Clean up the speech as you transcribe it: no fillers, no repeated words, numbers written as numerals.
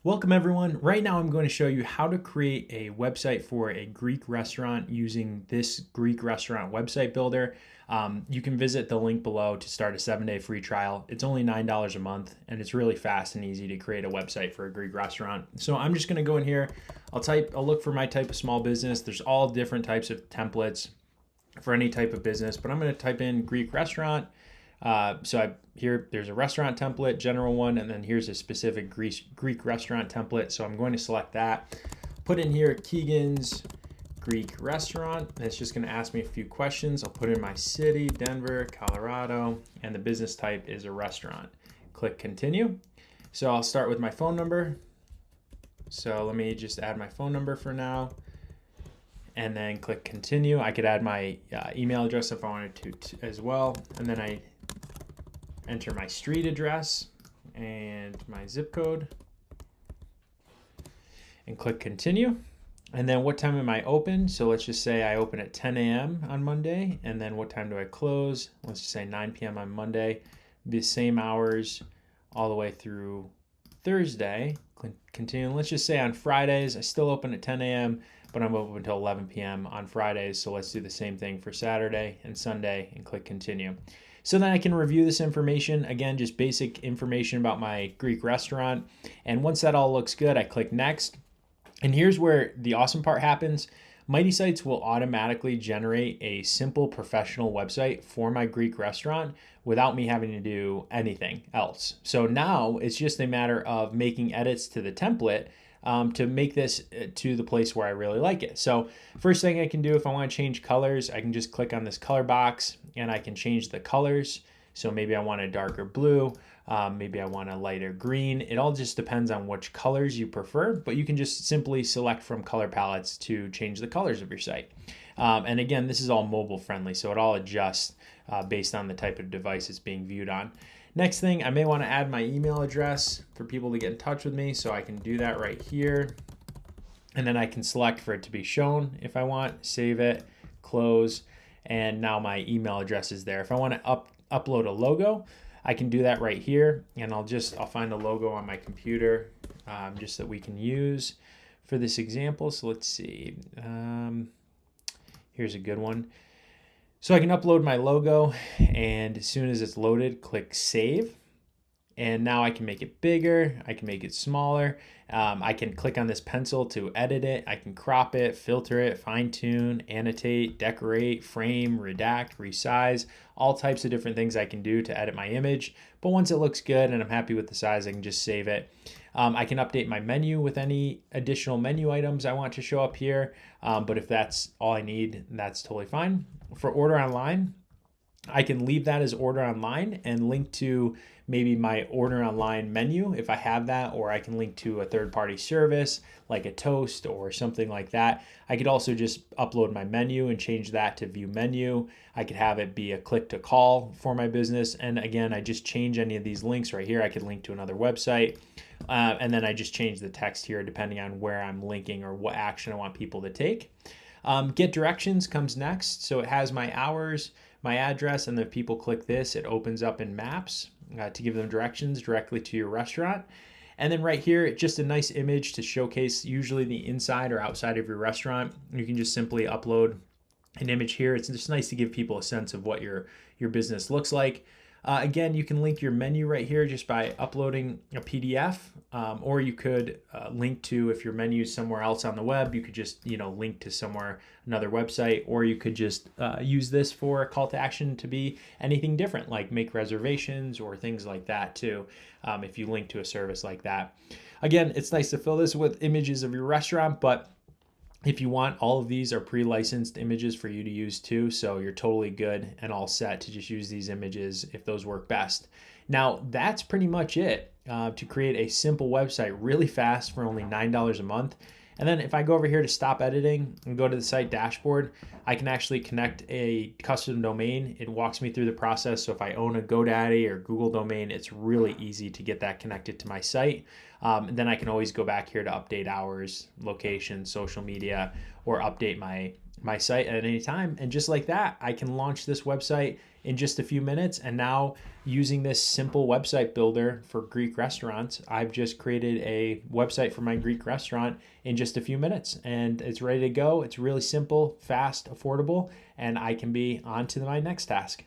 Welcome everyone. Right now I'm going to show you how to create a website for a Greek restaurant using this Greek restaurant website builder. You can visit the link below to start a 7-day free trial. It's only $9 a month and it's really fast and easy to create a website for a Greek restaurant. So I'm just going to go in here. I'll look for my type of small business. There's all different types of templates for any type of business, but I'm going to type in Greek restaurant. There's a restaurant template, general one, and then here's a specific Greek restaurant template. So I'm going to select that, put in here Keegan's Greek restaurant. And it's just going to ask me a few questions. I'll put in my city, Denver, Colorado, and the business type is a restaurant. Click continue. So I'll start with my phone number. So let me just add my phone number for now. And then click continue. I could add my email address if I wanted to as well. And then I enter my street address and my zip code and click continue. And then what time am I open? So let's just say I open at 10 a.m. on Monday. And then what time do I close? Let's just say 9 p.m. on Monday. The same hours all the way through Thursday. Click continue. And let's just say on Fridays, I still open at 10 a.m., but I'm open until 11 p.m. on Fridays. So let's do the same thing for Saturday and Sunday and click continue. So then I can review this information. Again, just basic information about my Greek restaurant. And once that all looks good, I click next. And here's where the awesome part happens. Mighty Sites will automatically generate a simple professional website for my Greek restaurant without me having to do anything else. So now it's just a matter of making edits to the template to make this to the place where I really like it. So first thing I can do, if I want to change colors, I can just click on this color box and I can change the colors. So maybe I want a darker blue, maybe I want a lighter green. It all just depends on which colors you prefer, but you can just simply select from color palettes to change the colors of your site. And again, this is all mobile friendly, so it all adjusts based on the type of device it's being viewed on. Next thing, I may want to add my email address for people to get in touch with me, so I can do that right here. And then I can select for it to be shown if I want, save it, close, and now my email address is there. If I want to upload a logo, I can do that right here, and I'll find a logo on my computer just that we can use for this example. So let's see. Here's a good one. So I can upload my logo, and as soon as it's loaded, click save. And now I can make it bigger, I can make it smaller. I can click on this pencil to edit it. I can crop it, filter it, fine tune, annotate, decorate, frame, redact, resize, all types of different things I can do to edit my image. But once it looks good and I'm happy with the size, I can just save it. I can update my menu with any additional menu items I want to show up here. But if that's all I need, that's totally fine. For order online, I can leave that as order online and link to maybe my order online menu if I have that, or I can link to a third-party service like a Toast or something like that. I could also just upload my menu and change that to view menu. I could have it be a click to call for my business. And again, I just change any of these links right here. I could link to another website. And then I just change the text here depending on where I'm linking or what action I want people to take. Get directions comes next. So it has my hours, my address, and if people click this, it opens up in Maps to give them directions directly to your restaurant. And then right here, just a nice image to showcase usually the inside or outside of your restaurant. You can just simply upload an image here. It's just nice to give people a sense of what your business looks like. Again, you can link your menu right here just by uploading a PDF, or you could link to, if your menu is somewhere else on the web, you could just link to another website, or you could just use this for a call to action to be anything different, like make reservations or things like that too, if you link to a service like that. Again, it's nice to fill this with images of your restaurant, but if you want, all of these are pre-licensed images for you to use too, so you're totally good and all set to just use these images if those work best. Now, that's pretty much it to create a simple website really fast for only $9 a month. And then if I go over here to stop editing and go to the site dashboard, I can actually connect a custom domain. It walks me through the process. So if I own a GoDaddy or Google domain, it's really easy to get that connected to my site. And then I can always go back here to update hours, location, social media, or update my my site at any time. And just like that, I can launch this website in just a few minutes. And now, using this simple website builder for Greek restaurants, I've just created a website for my Greek restaurant in just a few minutes, and it's ready to go. It's really simple, fast, affordable, and I can be on to my next task.